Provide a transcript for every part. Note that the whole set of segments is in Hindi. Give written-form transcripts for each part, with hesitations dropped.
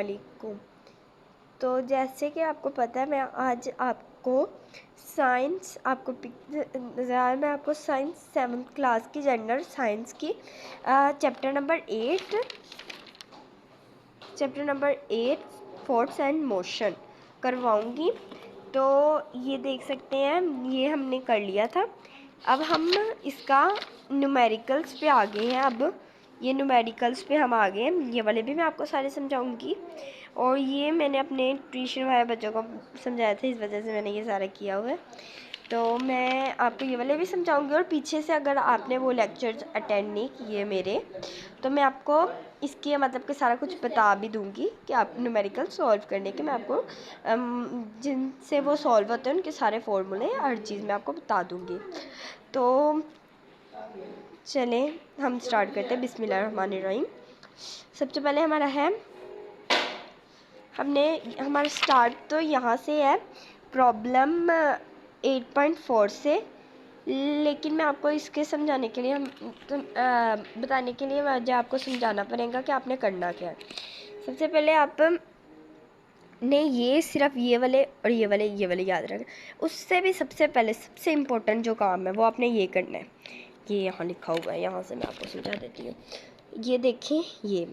वालेकुम। तो जैसे कि आपको पता है, मैं आज आपको साइंस मैं आपको साइंस 7th क्लास की जनरल साइंस की chapter number 8 force and motion करवाऊंगी। तो ये देख सकते हैं, ये हमने कर लिया था। अब हम इसका न्यूमेरिकल्स पे आ गए हैं। अब ये न्यूमेरिकल्स पे हम आ गए हैं। ये वाले भी मैं आपको सारे समझाऊंगी, और ये मैंने अपने ट्यूशन वाले बच्चों को समझाया था, इस वजह से मैंने ये सारा किया हुआ है। तो मैं आपको ये वाले भी समझाऊंगी, और पीछे से अगर आपने वो लेक्चर्स अटेंड नहीं किए मेरे, तो मैं आपको इसके मतलब कि सारा कुछ बता भी दूंगी कि आप न्यूमेरिकल सॉल्व करने के, मैं आपको जिनसे वो सॉल्व होते हैं उनके सारे फॉर्मूले, हर चीज़ मैं आपको बता दूंगी। तो चलें हम स्टार्ट करते हैं। बिस्मिल्लाहिर्रहमानिर्रहीम। सबसे पहले हमारा है, हमारा स्टार्ट तो यहाँ से है, प्रॉब्लम 8.4 से। लेकिन मैं आपको इसके समझाने के लिए बताने के लिए मुझे आपको समझाना पड़ेगा कि आपने करना क्या है। सबसे पहले आप ने ये सिर्फ ये वाले और ये वाले याद रखें। उससे भी सबसे पहले सबसे इम्पोर्टेंट जो काम है वो आपने ये करना है। ये यहाँ लिखा हुआ है, यहाँ से मैं आपको समझा देती हूँ। ये देखें, ये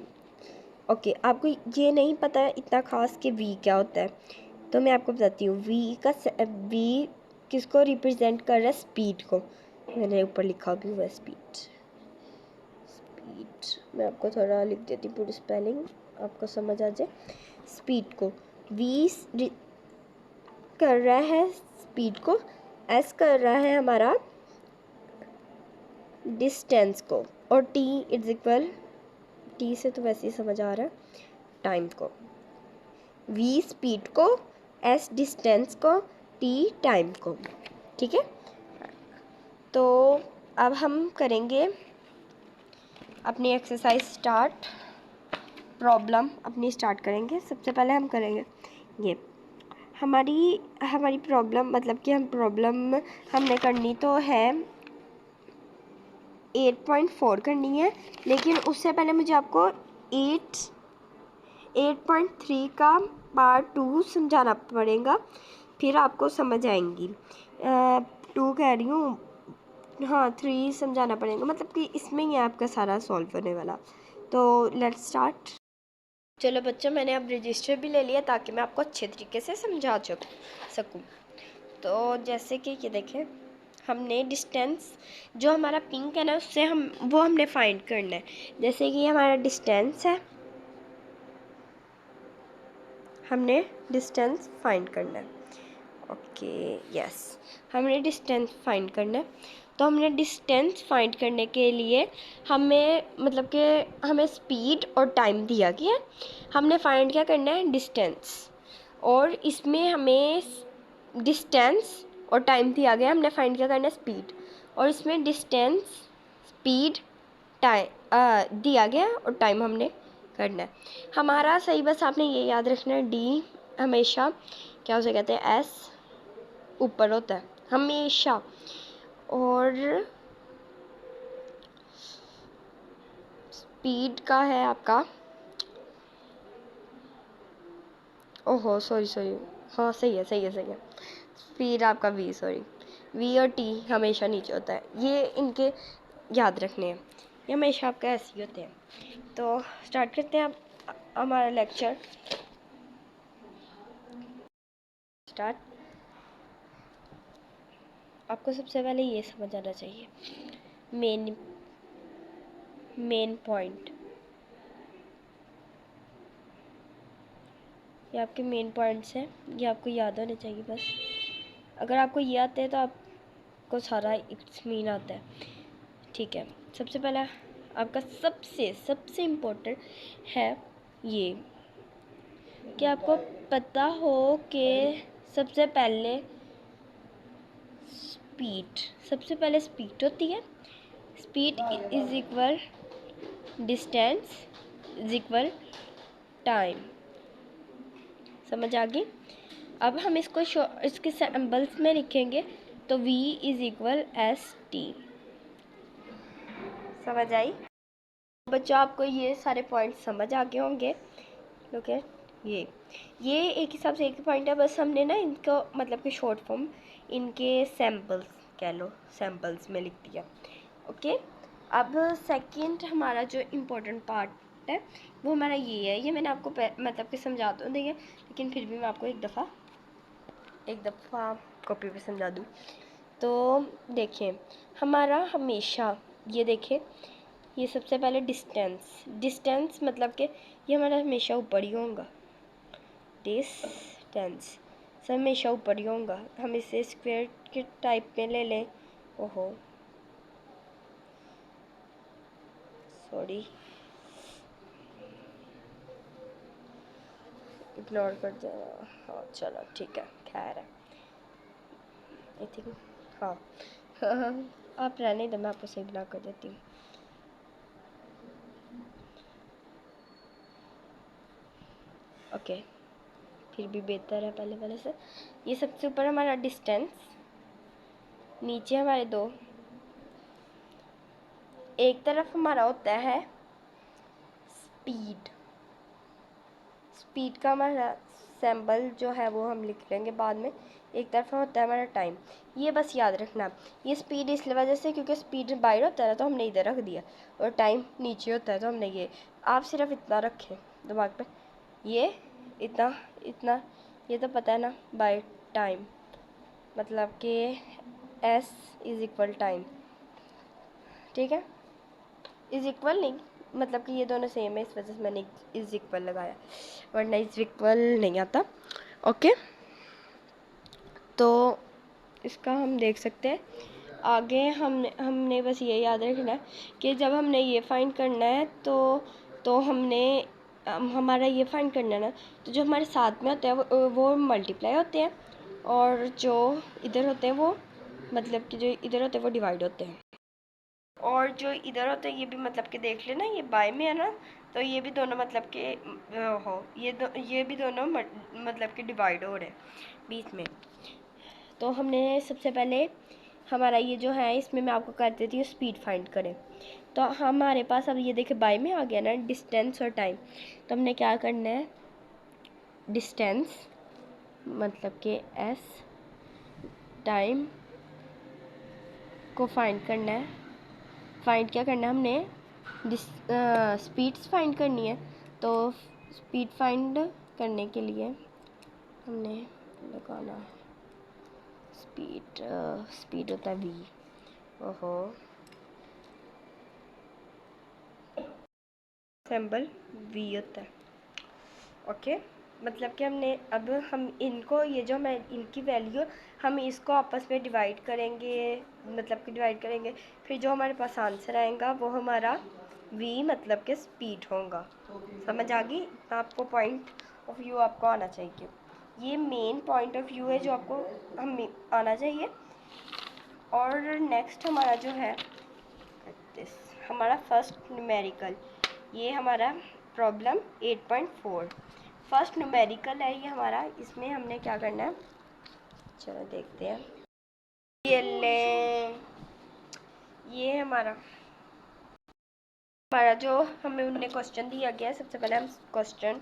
ओके। आपको ये नहीं पता है इतना खास कि वी क्या होता है, तो मैं आपको बताती हूँ। वी किसको रिप्रेजेंट कर रहा है? स्पीड को। मैंने ऊपर लिखा भी हुआ है स्पीड। मैं आपको थोड़ा लिख देती हूँ पूरी स्पेलिंग, आपको समझ आ जाए। स्पीड को वी कर रहा है स्पीड को, एस कर रहा है हमारा डिस्टेंस को, और टी इज इक्वल, टी से तो वैसे ही समझ आ रहा है, टाइम को। वी स्पीड को, एस डिस्टेंस को, टी टाइम को। ठीक है। तो अब हम करेंगे अपनी एक्सरसाइज स्टार्ट। प्रॉब्लम अपनी स्टार्ट करेंगे। सबसे पहले हम करेंगे ये हमारी प्रॉब्लम, मतलब कि हम प्रॉब्लम हमने करनी तो है 8.4 करनी है, लेकिन उससे पहले मुझे आपको 8.3 का पार्ट 2 समझाना पड़ेगा, फिर आपको समझ आएंगी। 2 कह रही हूँ, हाँ 3 समझाना पड़ेगा, मतलब कि इसमें ही आपका सारा सॉल्व होने वाला। तो लेट्स स्टार्ट। चलो बच्चों, मैंने अब रजिस्टर भी ले लिया ताकि मैं आपको अच्छे तरीके से समझा सकूँ। तो जैसे कि ये देखें, हमने डिस्टेंस जो हमारा पिंक है ना, उससे हमने फाइंड करना है। जैसे कि हमारा डिस्टेंस है, हमने डिस्टेंस फाइंड करना है। ओके यस, हमने डिस्टेंस फाइंड करना है। तो हमने डिस्टेंस फाइंड करने के लिए हमें मतलब कि हमें स्पीड और टाइम दिया गया है। हमने फाइंड क्या करना है? डिस्टेंस। और इसमें हमें डिस्टेंस और टाइम दिया गया, हमने फाइंड क्या करना है? स्पीड। और इसमें डिस्टेंस, स्पीड, टाइम दिया गया और टाइम हमने करना है हमारा। सही, बस आपने ये याद रखना है, डी हमेशा क्या उसे कहते हैं? एस ऊपर होता है हमेशा। और स्पीड का है आपका, ओहो सॉरी, हाँ सही है। स्पीड आपका वी, वी और टी हमेशा नीचे होता है। ये इनके याद रखने हैं, ये हमेशा आपका ऐसे ही होते हैं। तो स्टार्ट करते हैं अब हमारा लेक्चर। स्टार्ट। आपको सबसे पहले ये समझ आना चाहिए, मेन पॉइंट। ये आपके मेन पॉइंट्स हैं, ये आपको याद होने चाहिए बस। अगर आपको ये आते हैं तो आपको सारा इसमें आता है। ठीक है। सबसे पहला आपका सबसे इम्पोर्टेंट है ये कि आपको पता हो कि सबसे पहले स्पीड होती है। Speed is equal distance is equal time. समझ आ गई? अब हम इसके सिंबल्स में लिखेंगे, तो v is equal S T. समझ आई बच्चों? आपको ये सारे पॉइंट्स समझ आ गए होंगे। ओके, ये एक हिसाब से एक पॉइंट है, बस हमने ना इनको मतलब कि शॉर्ट फॉर्म इनके सैम्पल्स कह लो, सैम्पल्स में लिख दिया। ओके, अब सेकंड हमारा जो इम्पोर्टेंट पार्ट है वो हमारा ये है। ये मैंने आपको मतलब कि समझा तो दी है, लेकिन फिर भी मैं आपको एक दफ़ा कॉपी पे समझा दूँ। तो देखिए हमारा हमेशा ये देखें, ये सबसे पहले डिस्टेंस मतलब कि ये हमारा हमेशा ऊपर ही होगा। डिस्टेंस से हमेशा ऊपर ही होगा। हम इसे स्क्वायर के टाइप में ले लें। ओहो सॉरी, इग्नोर कर देना। हाँ चलो ठीक है, खैर है आई थिंक। हाँ आप रहने दो, मैं आपको सही बना कर देती हूँ। ओके, फिर भी बेहतर है पहले वाले से। ये सबसे ऊपर हमारा डिस्टेंस, नीचे हमारे दो, एक तरफ हमारा होता है स्पीड का हमारा सैम्बल जो है वो हम लिख लेंगे बाद में। एक तरफ होता है हमारा टाइम। ये बस याद रखना, ये स्पीड इस वजह से क्योंकि स्पीड बाहर होता है तो हमने इधर रख दिया, और टाइम नीचे होता है तो हमने ये, आप सिर्फ इतना रखें दिमाग पे, ये इतना इतना, ये तो पता है ना, बाय टाइम मतलब कि s इज़ इक्वल टाइम, ठीक है। इज़ इक्वल नहीं, मतलब कि ये दोनों सेम है, इस वजह से मैंने इज़ इक्वल लगाया, वरना इज़ इक्वल नहीं आता। ओके, तो इसका हम देख सकते हैं आगे। हमने बस ये याद रखना है कि जब हमने ये फाइंड करना है तो हमने हमारा ये फाइंड करना है ना, तो जो हमारे साथ में होते हैं वो मल्टीप्लाई होते हैं, और जो इधर होते हैं वो मतलब कि जो इधर होते हैं वो डिवाइड होते हैं, और जो इधर होते हैं ये भी मतलब कि देख लेना, ये बाय में है ना, तो ये भी दोनों मतलब कि ये भी दोनों मतलब कि डिवाइड हो रहे हैं बीच में। तो हमने सबसे पहले हमारा ये जो है इसमें मैं आपको कर देती हूँ स्पीड फाइंड करें। तो हमारे पास अब ये देखिए बाय में आ गया ना डिस्टेंस और टाइम, तो हमने क्या करना है, डिस्टेंस मतलब कि s, टाइम को फाइंड करना है। फाइंड क्या करना है हमने, स्पीड्स फाइंड करनी है। तो स्पीड फाइंड करने के लिए हमने लगाना स्पीड होता है v। ओहो सिंबल v होता है। ओके, मतलब कि हमने अब हम इनको ये जो मैं इनकी वैल्यू हम इसको आपस में डिवाइड करेंगे, मतलब कि डिवाइड करेंगे, फिर जो हमारे पास आंसर आएगा वो हमारा v मतलब कि स्पीड होगा। समझ आ गई आपको, पॉइंट ऑफ व्यू आपको आना चाहिए, ये मेन पॉइंट ऑफ व्यू है जो आपको हम आना चाहिए। और नेक्स्ट हमारा जो है दिस, हमारा फर्स्ट न्यूमेरिकल, ये हमारा प्रॉब्लम 8.4 फर्स्ट न्यूमेरिकल है ये हमारा। इसमें हमने क्या करना है, चलो देखते हैं। ये हमारा जो हमें उनने क्वेश्चन दिया गया है, सबसे पहले हम क्वेश्चन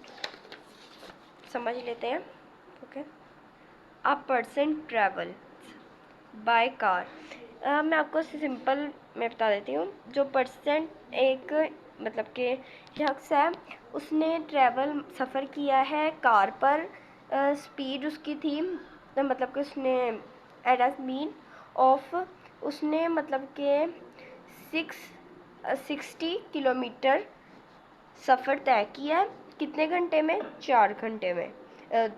समझ लेते हैं। Okay, a person travel by car. मैं आपको सिंपल मैं बता देती हूँ। जो पर्सन एक मतलब के शख्स है, उसने सफ़र किया है कार पर। स्पीड उसकी थी मतलब कि उसने एट अ मीन ऑफ, उसने मतलब के 60 किलोमीटर सफ़र तय किया। कितने घंटे में, 4 घंटे में,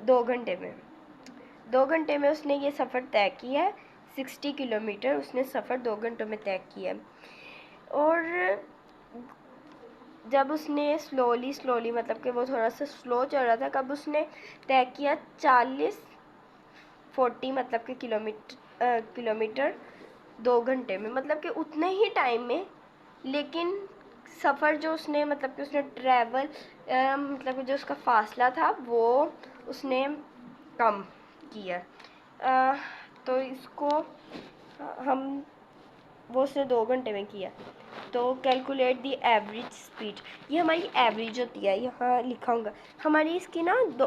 2 घंटे में, 2 घंटे में उसने ये सफ़र तय किया है। 60 किलोमीटर उसने सफ़र 2 घंटों में तय किया। और जब उसने स्लोली मतलब कि वो थोड़ा सा स्लो चल रहा था, कब उसने तय किया 40 मतलब कि किलोमीटर 2 घंटे में, मतलब कि उतने ही टाइम में। लेकिन सफ़र जो उसने मतलब कि उसने ट्रैवल मतलब कि जो उसका फासला था वो उसने कम किया। तो इसको हम वो उसने 2 घंटे में किया। तो कैलकुलेट दी एवरेज स्पीड, ये हमारी एवरेज होती है, यहाँ लिखा होगा। हमारी इसकी ना दो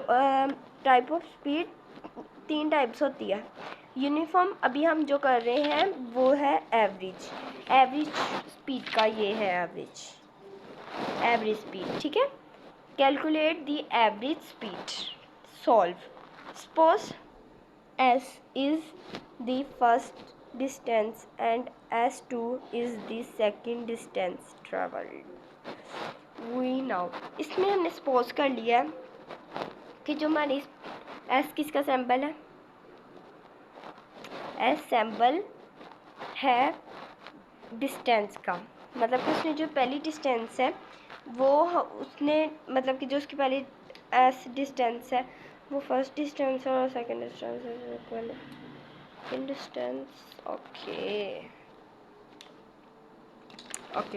टाइप ऑफ स्पीड, 3 टाइप्स होती है। यूनिफॉर्म अभी हम जो कर रहे हैं वो है एवरेज, एवरेज स्पीड का ये है एवरेज स्पीड, ठीक है। Calculate the average speed, solve. Suppose s is the first distance and s2 is the second distance traveled। we now, इसमें हमने सपोज कर लिया है कि जो हमारी s किसका सैम्पल है, s सैम्पल है डिस्टेंस का, मतलब कि उसने जो पहली डिस्टेंस है वो उसने, मतलब कि जो उसकी पहली s डिस्टेंस है वो फर्स्ट डिस्टेंस और सेकंड डिस्टेंस इक्वल है इन डिस्टेंस। ओके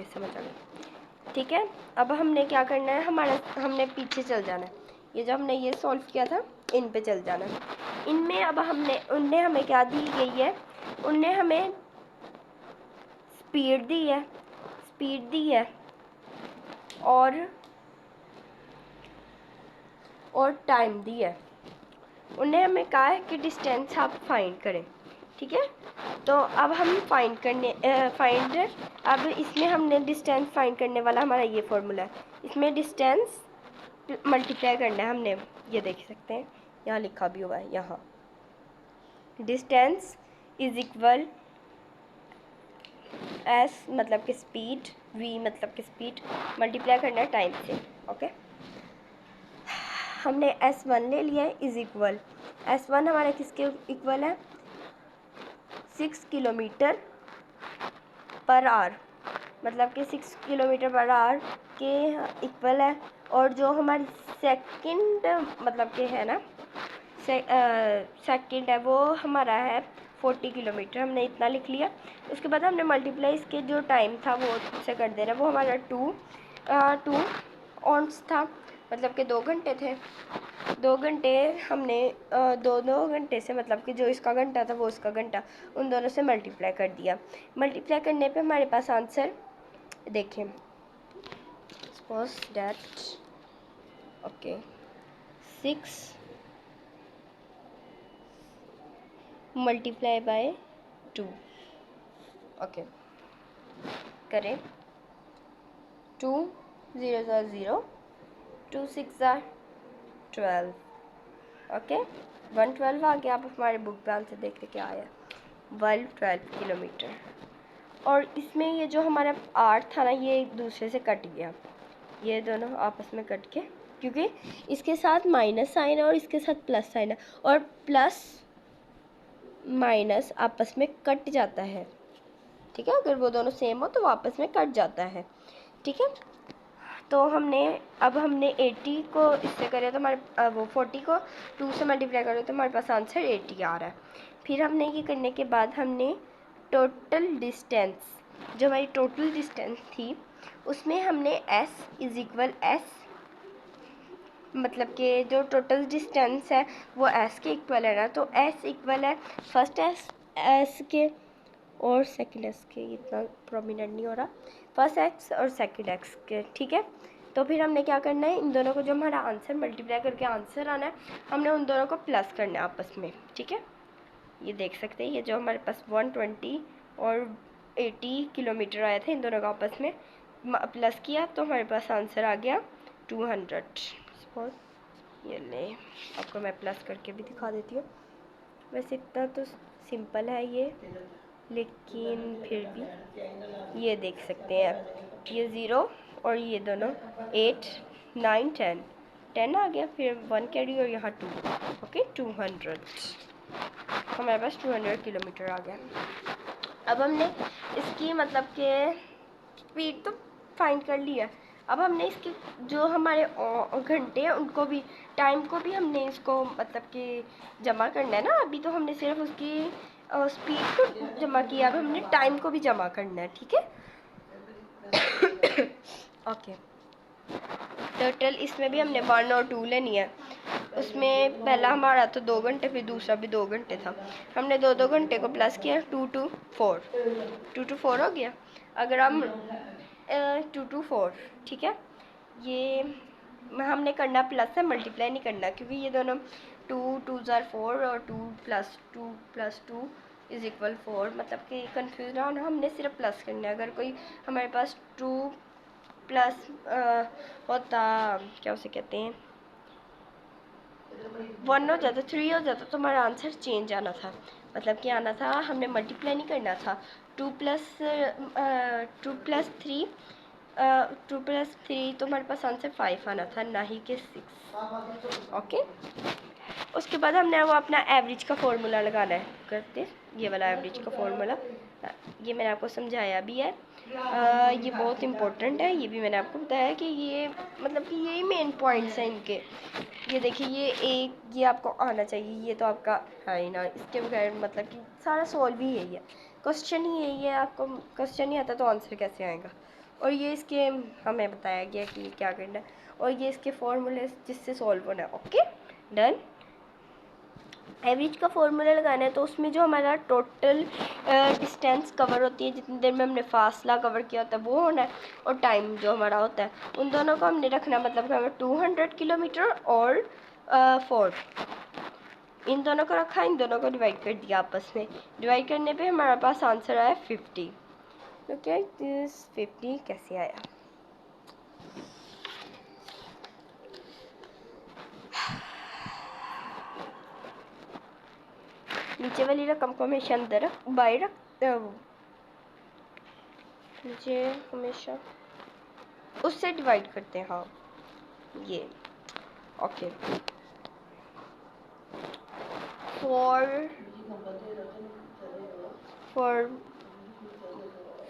समझ आ गया, ठीक है। अब हमने क्या करना है, हमने पीछे चल जाना है, ये जो हमने ये सॉल्व किया था इन पे चल जाना है। इनमें अब उनने हमें क्या दी गई है, उनने हमें स्पीड दी है और टाइम दी है। उन्हें हमें कहा है कि डिस्टेंस आप फाइंड करें, ठीक है। तो अब हम अब इसमें हमने डिस्टेंस फाइंड करने वाला हमारा ये फॉर्मूला है, इसमें डिस्टेंस मल्टीप्लाई करना है हमने, ये देख सकते हैं यहाँ लिखा भी हुआ है, यहाँ डिस्टेंस इज इक्वल एस मतलब कि स्पीड, वी मतलब कि स्पीड, मल्टीप्लाई करना है टाइम से, ओके। हमने S1 ले लिया है इज इक्वल, S1 हमारे किसके इक्वल है, 6 किलोमीटर पर आवर, मतलब कि 6 किलोमीटर पर आवर के इक्वल है। और जो हमारी सेकंड मतलब कि है ना, सेकंड है वो हमारा है 40 किलोमीटर, हमने इतना लिख लिया। उसके बाद हमने मल्टीप्लाई इसके जो टाइम था वो उससे कर देना, वो हमारा 2 आवर्स था, मतलब कि 2 घंटे थे। 2 घंटे हमने दो घंटे से, मतलब कि जो इसका घंटा था वो उसका घंटा, उन दोनों से मल्टीप्लाई कर दिया। मल्टीप्लाई करने पे हमारे पास आंसर देखें, suppose that okay 6 multiply by 2, okay करें, 2 0 0, 2 6 12, ओके 112 आ गया। आप हमारे बुक पे आंसर देख के क्या आया, 12 किलोमीटर। और इसमें ये जो हमारा 8 था ना, ये एक दूसरे से कट गया, ये दोनों आपस में कट के, क्योंकि इसके साथ माइनस साइन है और इसके साथ प्लस साइन है, और प्लस माइनस आपस में कट जाता है, ठीक है। अगर वो दोनों सेम हो तो वो आपस में कट जाता है, ठीक है। तो अब हमने 80 को इससे करें तो हमारे वो 40 को 2 से मल्टीप्लाई करें तो हमारे पास आंसर 80 आ रहा है। फिर हमने ये करने के बाद हमने टोटल डिस्टेंस, जो हमारी टोटल डिस्टेंस थी उसमें हमने s इज इक्वल s, मतलब कि जो टोटल डिस्टेंस है वो s के इक्वल है ना, तो s इक्वल है फर्स्ट s के और सेकंड s के, इतना प्रोमिनेंट नहीं हो रहा, फर्स्ट x और सेकंड x के, ठीक है। तो फिर हमने क्या करना है, इन दोनों को जो हमारा आंसर मल्टीप्लाई करके आंसर आना है, हमने उन दोनों को प्लस करना है आपस में, ठीक है। ये देख सकते हैं, ये जो हमारे पास 120 और 80 किलोमीटर आया था, इन दोनों का आपस में प्लस किया तो हमारे पास आंसर आ गया 200। सपोज ये ले, आपको मैं प्लस करके भी दिखा देती हूँ। वैसे इतना तो सिंपल है ये, लेकिन फिर भी ये देख सकते हैं आप, ये 0 और ये दोनों 8 9 10 आ गया, फिर 1 कैरी और यहाँ 2, ओके 200, हमारे पास 200 किलोमीटर आ गया। अब हमने इसकी मतलब कि स्पीड तो फाइंड कर लिया, अब हमने इसके जो हमारे घंटे हैं उनको भी, टाइम को भी हमने इसको मतलब कि जमा करना है ना। अभी तो हमने सिर्फ उसकी स्पीड को जमा किया, अब हमने टाइम को भी जमा करना है, ठीक है। ओके टोटल इसमें भी हमने 1 और 2 लेनी है। उसमें पहला हमारा तो 2 घंटे, फिर दूसरा भी 2 घंटे था, हमने 2 घंटे को प्लस किया, 2 2 4 हो गया। अगर हम 2 to 4, ठीक है। ये हमने करना प्लस है, मल्टीप्लाई नहीं करना, क्योंकि ये दोनों 2 2 ज़ार 4 और 2 + 2 इज़ इक्वल 4, मतलब कि कंफ्यूज ना होना, हमने सिर्फ प्लस करना है। अगर कोई हमारे पास 2 प्लस होता, क्या उसे कहते हैं, 1 हो जाता, 3 हो जाता, तो हमारा आंसर चेंज आना था, मतलब कि आना था, हमने मल्टीप्लाई नहीं करना था। 2 + 3 तो हमारे पास आंसर 5 आना था, ना ही कि 6। ओके, उसके बाद हमने वो अपना एवरेज का फॉर्मूला लगाना है, करते ये वाला एवरेज का फॉर्मूला, ये मैंने आपको समझाया भी है। ये बहुत इम्पोर्टेंट है, ये भी मैंने आपको बताया कि ये मतलब कि यही मेन पॉइंट्स हैं इनके। ये देखिए, ये आपको आना चाहिए, ये तो आपका है ही ना, इसके बगैर मतलब कि सारा सॉल्व ही यही है, क्वेश्चन ही यही है। आपको क्वेश्चन नहीं आता तो आंसर कैसे आएगा। और ये इसके हमें बताया गया कि क्या करना है, और ये इसके फॉर्मूले जिससे सॉल्व होना है। Okay, done. एवरेज का फॉर्मूला लगाना है, तो उसमें जो हमारा टोटल डिस्टेंस कवर होती है, जितनी देर में हमने फासला कवर किया होता है वो होना है, और टाइम जो हमारा होता है, उन दोनों को हमने रखना, मतलब कि हमें 200 किलोमीटर और 4, इन दोनों को रखा, इन दोनों को डिवाइड कर दिया आपस में। डिवाइड करने पे हमारे पास आंसर आया 50। ओके, दिस 50 कैसे आया? नीचे वाली रकम को हमेशा अंदर रख, बाहर रख, नीचे हमेशा उससे डिवाइड करते हैं। हाँ, ये ओके। 4 4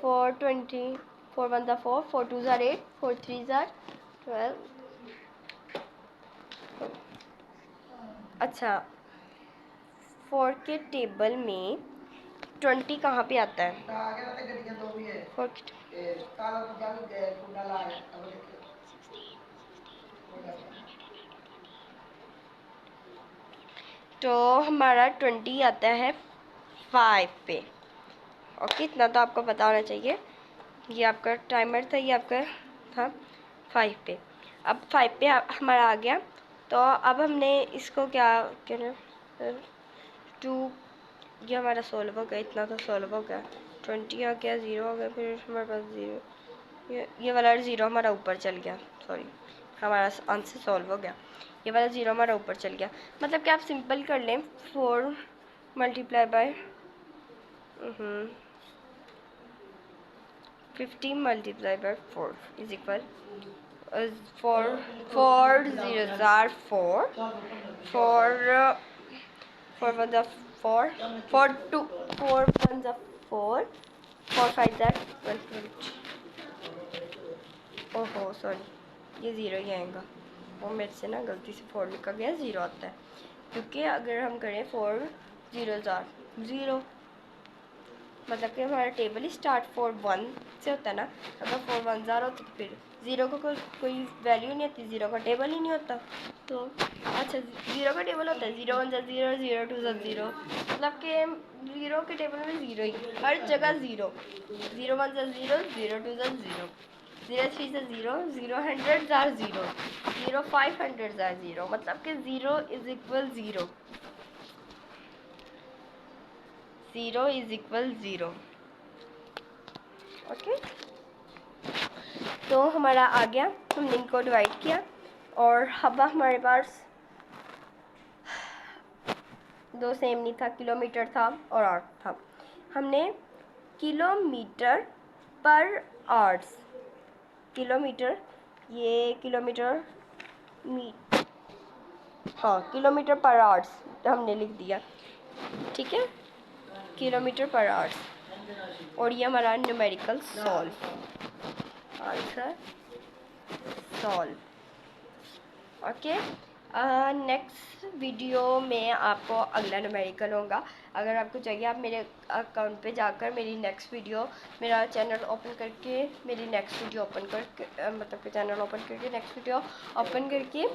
1 4, 4 2 8, 4 3 12। अच्छा, 4 के टेबल में 20 कहाँ पे आता है? 4 तो हमारा 20 आता है 5 पे। ओके, इतना तो आपको पता होना चाहिए। ये आपका टाइमर था, ये आपका था 5 पे। अब 5 पे हमारा आ गया, तो अब हमने इसको क्या कहना, 2, ये हमारा सॉल्व हो गया, इतना तो सॉल्व हो गया। 20 आ गया, 0 हो गया, फिर हमारे पास 0, ये वाला 0 हमारा ऊपर चल गया, सॉरी, हमारा आंसर सॉल्व हो गया। ये वाला 0 हमारा ऊपर चल गया, मतलब कि आप सिंपल कर लें, 4 multiply by 50 multiply by 4 is equal 4 4 0 are 4 4 4 1 4 4 2 4 1 4 4 5 120। ओहो सॉरी, ये ज़ीरो ही आएगा, वो मेरे से ना गलती से 4 लिखा गया, 0 आता है, क्योंकि अगर हम करें 4 0 0, मतलब कि हमारा टेबल ही स्टार्ट 4 1 से होता है ना। अगर 4 1 ज़ार होता तो फिर 0 का कोई वैल्यू नहीं होती, 0 का टेबल ही नहीं होता। तो अच्छा, 0 का टेबल होता है, 0 1 0, 0 2 0, मतलब कि 0 के टेबल में 0 ही, हर जगह 0, 0 1 0, 0 2 0, 0 3 0, 0 100 0, 0 500 0, मतलब कि 0 is equal 0, 0 is equal 0। Okay, तो हमारा आ गया, हमने इनको डिवाइड किया, और अब हमारे पास दो सेम नहीं था, किलोमीटर था और आवर्स था। हमने किलोमीटर पर आवर्स, किलोमीटर, ये किलोमीटर हाँ, किलोमीटर पर आवर्स हमने लिख दिया, ठीक है, किलोमीटर पर आवर्स, और ये हमारा numerical solve, answer solve. Okay, next video में आपको अगला न्यूमेरिकल होगा। अगर आपको चाहिए, आप मेरे अकाउंट पे जाकर मेरी नेक्स्ट वीडियो, मेरा चैनल ओपन करके मेरी नेक्स्ट वीडियो ओपन करके मतलब कि चैनल ओपन करके नेक्स्ट वीडियो ओपन करके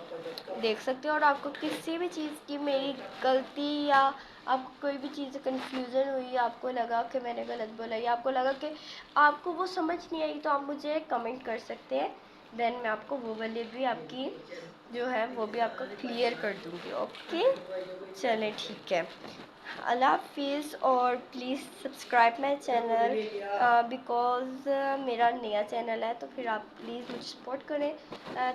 देख सकते हो, और आपको किसी भी चीज़ की मेरी गलती या आपको कोई भी चीज़ कन्फ्यूज़न हुई, आपको लगा कि मैंने गलत बोला या आपको लगा कि आपको वो समझ नहीं आई, तो आप मुझे कमेंट कर सकते हैं। देन मैं आपको वो वाली भी आपकी जो है वो भी आपको क्लियर कर दूँगी। ओके, चलें ठीक है, अल्लाह हाफिज़। और please subscribe my channel because मेरा नया चैनल है, तो फिर आप प्लीज़ मुझे सपोर्ट करें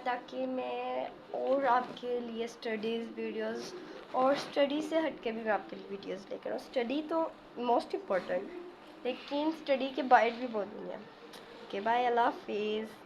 ताकि मैं और आपके लिए स्टडीज़ वीडियोस और स्टडी से हट के भी मैं आपके लिए वीडियोस लेकर आऊँ। स्टडी तो मोस्ट इम्पॉर्टेंट, लेकिन स्टडी के बाहर भी बहुत दुनिया। ओके बाय, अल्लाह हाफिज़।